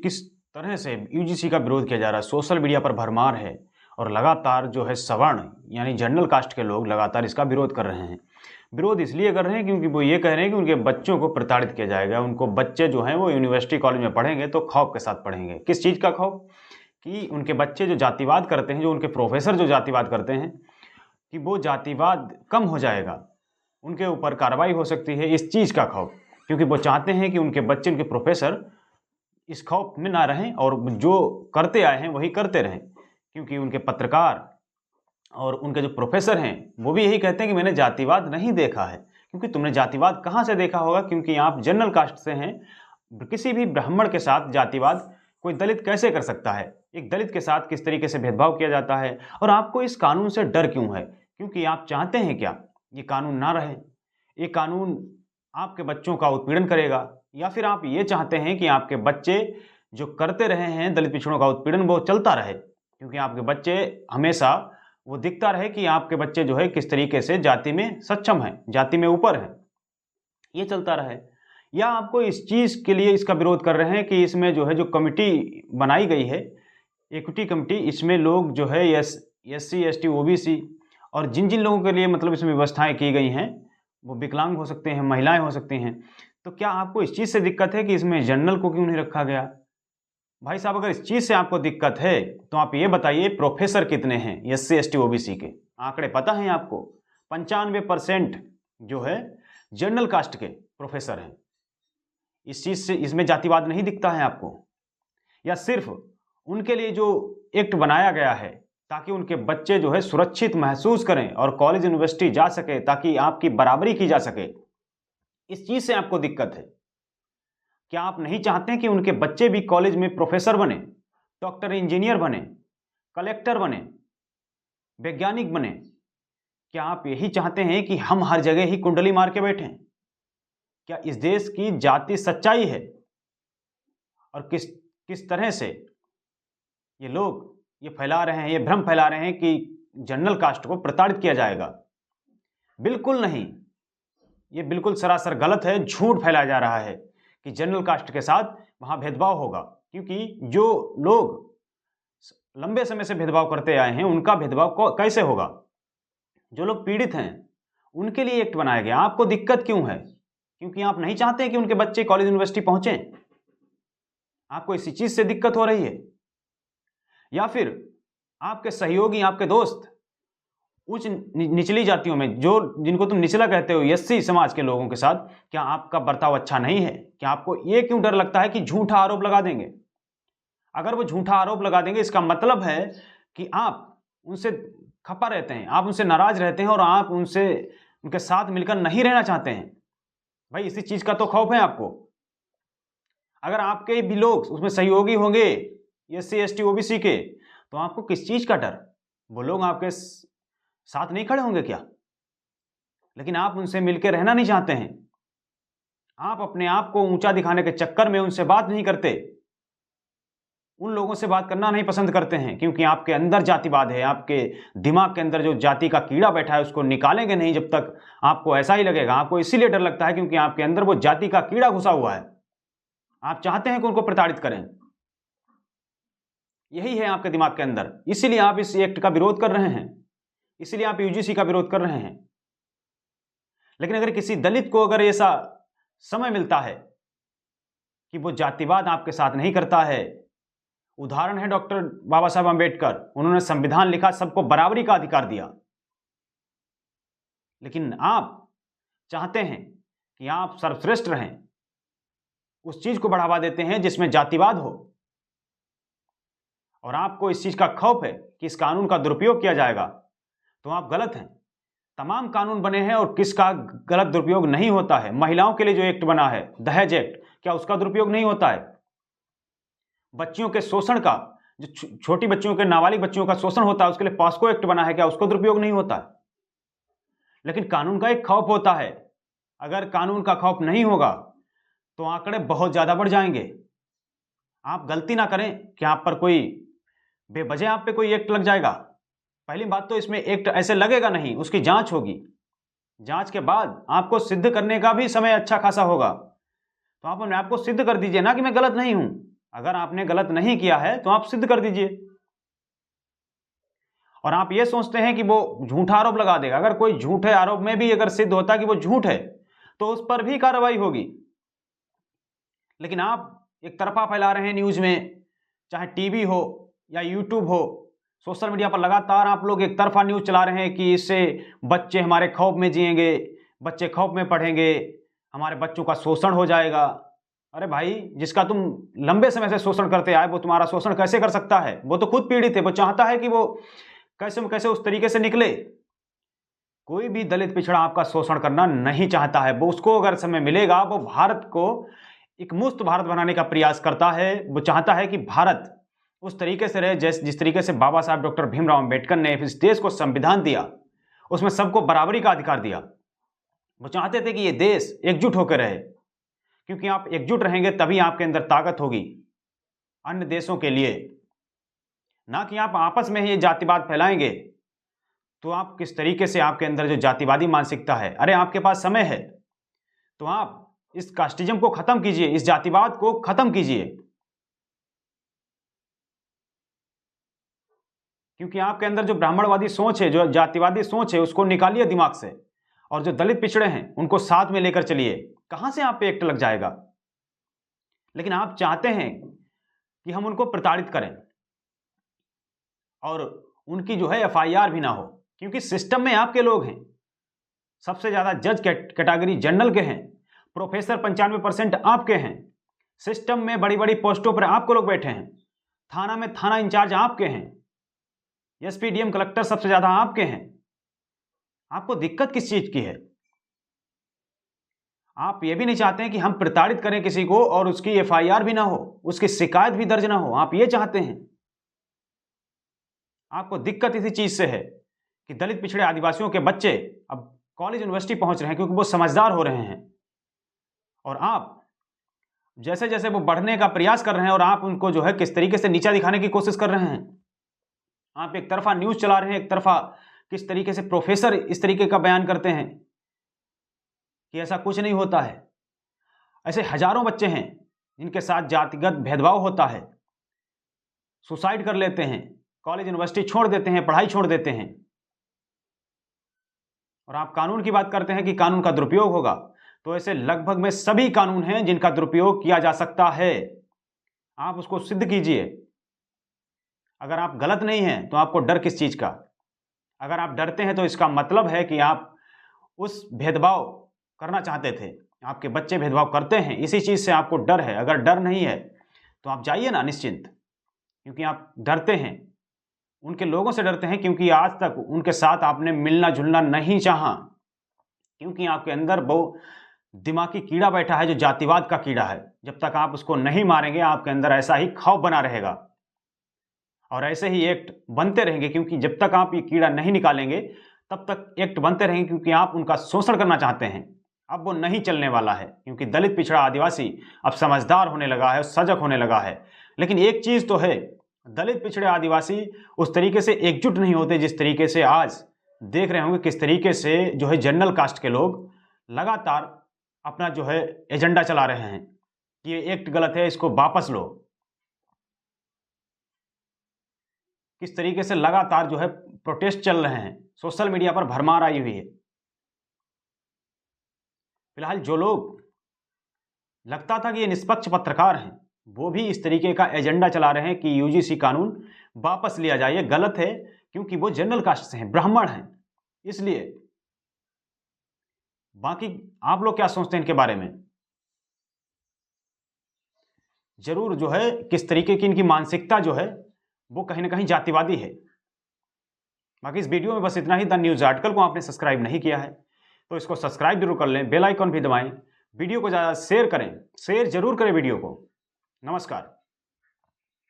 किस तरह से यूजीसी का विरोध किया जा रहा है, सोशल मीडिया पर भरमार है और लगातार जो है सवर्ण यानी जनरल कास्ट के लोग लगातार इसका विरोध कर रहे हैं। विरोध इसलिए कर रहे हैं क्योंकि वो ये कह रहे हैं कि उनके बच्चों को प्रताड़ित किया जाएगा, उनको बच्चे जो हैं वो यूनिवर्सिटी कॉलेज में पढ़ेंगे तो खौफ के साथ पढ़ेंगे। किस चीज़ का खौफ? कि उनके बच्चे जो जातिवाद करते हैं, जो उनके प्रोफेसर जो जातिवाद करते हैं, कि वो जातिवाद कम हो जाएगा, उनके ऊपर कार्रवाई हो सकती है, इस चीज़ का खौफ। क्योंकि वो चाहते हैं कि उनके बच्चे, उनके प्रोफेसर इस खौफ में ना रहें और जो करते आए हैं वही करते रहें। क्योंकि उनके पत्रकार और उनके जो प्रोफेसर हैं वो भी यही कहते हैं कि मैंने जातिवाद नहीं देखा है। क्योंकि तुमने जातिवाद कहाँ से देखा होगा? क्योंकि आप जनरल कास्ट से हैं। किसी भी ब्राह्मण के साथ जातिवाद कोई दलित कैसे कर सकता है? एक दलित के साथ किस तरीके से भेदभाव किया जाता है? और आपको इस कानून से डर क्यों है? क्योंकि आप चाहते हैं क्या ये कानून ना रहे? ये कानून आपके बच्चों का उत्पीड़न करेगा, या फिर आप ये चाहते हैं कि आपके बच्चे जो करते रहे हैं दलित पिछड़ों का उत्पीड़न वो चलता रहे? क्योंकि आपके बच्चे हमेशा वो दिखता रहे कि आपके बच्चे जो है किस तरीके से जाति में सक्षम है, जाति में ऊपर है, ये चलता रहे। या आपको इस चीज़ के लिए इसका विरोध कर रहे हैं कि इसमें जो है जो कमिटी बनाई गई है, इक्विटी कमिटी, इसमें लोग जो है SC ST OBC और जिन जिन लोगों के लिए मतलब इसमें व्यवस्थाएं की गई हैं, वो विकलांग हो सकते हैं, महिलाएं हो सकती हैं, तो क्या आपको इस चीज़ से दिक्कत है कि इसमें जनरल को क्यों नहीं रखा गया? भाई साहब, अगर इस चीज़ से आपको दिक्कत है तो आप ये बताइए प्रोफेसर कितने हैं SC ST OBC के? आंकड़े पता हैं आपको? 95% जो है जनरल कास्ट के प्रोफेसर हैं। इस चीज़ से इसमें जातिवाद नहीं दिखता है आपको? या सिर्फ उनके लिए जो एक्ट बनाया गया है ताकि उनके बच्चे जो है सुरक्षित महसूस करें और कॉलेज यूनिवर्सिटी जा सके ताकि आपकी बराबरी की जा सके, इस चीज़ से आपको दिक्कत है? क्या आप नहीं चाहते कि उनके बच्चे भी कॉलेज में प्रोफेसर बने, डॉक्टर, इंजीनियर बने, कलेक्टर बने, वैज्ञानिक बने? क्या आप यही चाहते हैं कि हम हर जगह ही कुंडली मार के बैठें? क्या इस देश की जाति सच्चाई है? और किस तरह से ये लोग ये फैला रहे हैं, ये भ्रम फैला रहे हैं कि जनरल कास्ट को प्रताड़ित किया जाएगा? बिल्कुल नहीं, ये बिल्कुल सरासर गलत है। झूठ फैलाया जा रहा है कि जनरल कास्ट के साथ वहां भेदभाव होगा, क्योंकि जो लोग लंबे समय से भेदभाव करते आए हैं उनका भेदभाव कैसे होगा? जो लोग पीड़ित हैं उनके लिए एक्ट बनाया गया। आपको दिक्कत क्यों है? क्योंकि आप नहीं चाहते कि उनके बच्चे कॉलेज यूनिवर्सिटी पहुंचे? आपको इसी चीज से दिक्कत हो रही है? या फिर आपके सहयोगी, आपके दोस्त उच्च निचली जातियों में, जो जिनको तुम निचला कहते हो, SC समाज के लोगों के साथ क्या आपका बर्ताव अच्छा नहीं है? क्या आपको ये क्यों डर लगता है कि झूठा आरोप लगा देंगे? अगर वो झूठा आरोप लगा देंगे इसका मतलब है कि आप उनसे खफा रहते हैं, आप उनसे नाराज रहते हैं और आप उनके साथ मिलकर नहीं रहना चाहते हैं। भाई, इसी चीज का तो खौफ है आपको। अगर आपके भी लोग उसमें सहयोगी होंगे SC ST OBC के, तो आपको किस चीज का डर? वो लोग आपके साथ नहीं खड़े होंगे क्या? लेकिन आप उनसे मिलकर रहना नहीं चाहते हैं। आप अपने आप को ऊंचा दिखाने के चक्कर में उनसे बात नहीं करते, उन लोगों से बात करना नहीं पसंद करते हैं, क्योंकि आपके अंदर जातिवाद है। आपके दिमाग के अंदर जो जाति का कीड़ा बैठा है उसको निकालेंगे नहीं जब तक आपको ऐसा ही लगेगा। आपको इसीलिए डर लगता है क्योंकि आपके अंदर वो जाति का कीड़ा घुसा हुआ है। आप चाहते हैं कि उनको प्रताड़ित करें, यही है आपके दिमाग के अंदर। इसीलिए आप इस एक्ट का विरोध कर रहे हैं, इसीलिए आप यूजीसी का विरोध कर रहे हैं। लेकिन अगर किसी दलित को अगर ऐसा समय मिलता है कि वो जातिवाद आपके साथ नहीं करता है, उदाहरण है डॉक्टर बाबा साहब अंबेडकर, उन्होंने संविधान लिखा, सबको बराबरी का अधिकार दिया, लेकिन आप चाहते हैं कि आप सर्वश्रेष्ठ रहें, उस चीज को बढ़ावा देते हैं जिसमें जातिवाद हो, और आपको इस चीज का खौफ है कि इस कानून का दुरुपयोग किया जाएगा, तो आप गलत हैं। तमाम कानून बने हैं और किसका गलत दुरुपयोग नहीं होता है? महिलाओं के लिए जो एक्ट बना है, दहेज एक्ट, क्या उसका दुरुपयोग नहीं होता है? बच्चियों के शोषण का, जो छोटी बच्चियों के, नाबालिग बच्चियों का शोषण होता है, उसके लिए पॉस्को एक्ट बना है, क्या उसको दुरुपयोग नहीं होता है? लेकिन कानून का एक खौफ होता है। अगर कानून का खौफ नहीं होगा तो आंकड़े बहुत ज्यादा बढ़ जाएंगे। आप गलती ना करें कि आप पर कोई बेवजह आप पे कोई एक्ट लग जाएगा। पहली बात तो इसमें एक्ट ऐसे लगेगा नहीं, उसकी जांच होगी। जांच के बाद आपको सिद्ध करने का भी समय अच्छा खासा होगा। तो आप अपने आप को सिद्ध कर दीजिए ना कि मैं गलत नहीं हूं। अगर आपने गलत नहीं किया है तो आप सिद्ध कर दीजिए। और आप ये सोचते हैं कि वो झूठा आरोप लगा देगा। अगर कोई झूठे आरोप में भी अगर सिद्ध होता कि वो झूठ है तो उस पर भी कार्रवाई होगी। लेकिन आप एक तरफा फैला रहे हैं न्यूज में, चाहे टीवी हो या यूट्यूब हो, सोशल मीडिया पर लगातार आप लोग एक तरफा न्यूज चला रहे हैं कि इससे बच्चे हमारे खौफ में जिएंगे, बच्चे खौफ में पढ़ेंगे, हमारे बच्चों का शोषण हो जाएगा। अरे भाई, जिसका तुम लंबे समय से शोषण करते आए वो तुम्हारा शोषण कैसे कर सकता है? वो तो खुद पीड़ित है, वो चाहता है कि वो कैसे कैसे उस तरीके से निकले। कोई भी दलित पिछड़ा आपका शोषण करना नहीं चाहता है। वो उसको अगर समय मिलेगा वो भारत को एक मुक्त भारत बनाने का प्रयास करता है। वो चाहता है कि भारत उस तरीके से रहे जिस तरीके से बाबा साहब डॉक्टर भीमराव अंबेडकर ने इस देश को संविधान दिया, उसमें सबको बराबरी का अधिकार दिया। वो चाहते थे कि ये देश एकजुट होकर रहे, क्योंकि आप एकजुट रहेंगे तभी आपके अंदर ताकत होगी अन्य देशों के लिए। ना कि आप आपस में ही ये जातिवाद फैलाएंगे। तो आप किस तरीके से आपके अंदर जो जातिवादी मानसिकता है, अरे आपके पास समय है तो आप इस कास्टिज्म को खत्म कीजिए, इस जातिवाद को खत्म कीजिए। क्योंकि आपके अंदर जो ब्राह्मणवादी सोच है, जो जातिवादी सोच है, उसको निकालिए दिमाग से। और जो दलित पिछड़े हैं उनको साथ में लेकर चलिए। कहां से आप पे एक्ट लग जाएगा? लेकिन आप चाहते हैं कि हम उनको प्रताड़ित करें और उनकी जो है एफआईआर भी ना हो, क्योंकि सिस्टम में आपके लोग हैं। सबसे ज्यादा जज कैटेगरी जनरल के हैं, प्रोफेसर 95% आपके हैं, सिस्टम में बड़ी बड़ी पोस्टों पर आपको लोग बैठे हैं, थाना में थाना इंचार्ज आपके हैं, एसपी डीएम कलेक्टर सबसे ज्यादा आपके हैं। आपको दिक्कत किस चीज की है? आप ये भी नहीं चाहते हैं कि हम प्रताड़ित करें किसी को और उसकी एफआईआर भी ना हो, उसकी शिकायत भी दर्ज ना हो। आप ये चाहते हैं। आपको दिक्कत इसी चीज से है कि दलित पिछड़े आदिवासियों के बच्चे अब कॉलेज यूनिवर्सिटी पहुंच रहे हैं, क्योंकि वो समझदार हो रहे हैं। और आप जैसे जैसे वो बढ़ने का प्रयास कर रहे हैं और आप उनको जो है किस तरीके से नीचा दिखाने की कोशिश कर रहे हैं। आप एक तरफा न्यूज चला रहे हैं, एक तरफा किस तरीके से प्रोफेसर इस तरीके का बयान करते हैं कि ऐसा कुछ नहीं होता है। ऐसे हजारों बच्चे हैं जिनके साथ जातिगत भेदभाव होता है, सुसाइड कर लेते हैं, कॉलेज यूनिवर्सिटी छोड़ देते हैं, पढ़ाई छोड़ देते हैं। और आप कानून की बात करते हैं कि कानून का दुरुपयोग होगा, तो ऐसे लगभग में सभी कानून हैं जिनका दुरुपयोग किया जा सकता है। आप उसको सिद्ध कीजिए। अगर आप गलत नहीं हैं तो आपको डर किस चीज का? अगर आप डरते हैं तो इसका मतलब है कि आप उस भेदभाव करना चाहते थे। आपके बच्चे भेदभाव करते हैं, इसी चीज से आपको डर है। अगर डर नहीं है तो आप जाइए ना निश्चिंत, क्योंकि आप डरते हैं, उनके लोगों से डरते हैं, क्योंकि आज तक उनके साथ आपने मिलना जुलना नहीं चाहा, क्योंकि आपके अंदर वो दिमागी कीड़ा बैठा है जो जातिवाद का कीड़ा है। जब तक आप उसको नहीं मारेंगे आपके अंदर ऐसा ही खौफ बना रहेगा और ऐसे ही एक्ट बनते रहेंगे, क्योंकि जब तक आप ये कीड़ा नहीं निकालेंगे तब तक एक्ट बनते रहेंगे, क्योंकि आप उनका शोषण करना चाहते हैं। अब वो नहीं चलने वाला है, क्योंकि दलित पिछड़ा आदिवासी अब समझदार होने लगा है, सजग होने लगा है। लेकिन एक चीज तो है, दलित पिछड़े आदिवासी उस तरीके से एकजुट नहीं होते जिस तरीके से आज देख रहे होंगे किस तरीके से जो है जनरल कास्ट के लोग लगातार अपना जो है एजेंडा चला रहे हैं कि ये एक्ट गलत है, इसको वापस लो। किस तरीके से लगातार जो है प्रोटेस्ट चल रहे हैं, सोशल मीडिया पर भरमार आई हुई है। फिलहाल जो लोग लगता था कि ये निष्पक्ष पत्रकार हैं, वो भी इस तरीके का एजेंडा चला रहे हैं कि यूजीसी कानून वापस लिया जाए, ये गलत है, क्योंकि वो जनरल कास्ट से हैं, ब्राह्मण हैं। इसलिए बाकी आप लोग क्या सोचते हैं इनके बारे में? जरूर जो है किस तरीके की इनकी मानसिकता जो है वो कहीं ना कहीं जातिवादी है। बाकी इस वीडियो में बस इतना ही। द न्यूज आर्टिकल को आपने सब्सक्राइब नहीं किया है तो इसको सब्सक्राइब जरूर कर लें, बेल आइकॉन भी दबाएं, वीडियो को ज़्यादा शेयर करें, शेयर जरूर करें वीडियो को। नमस्कार।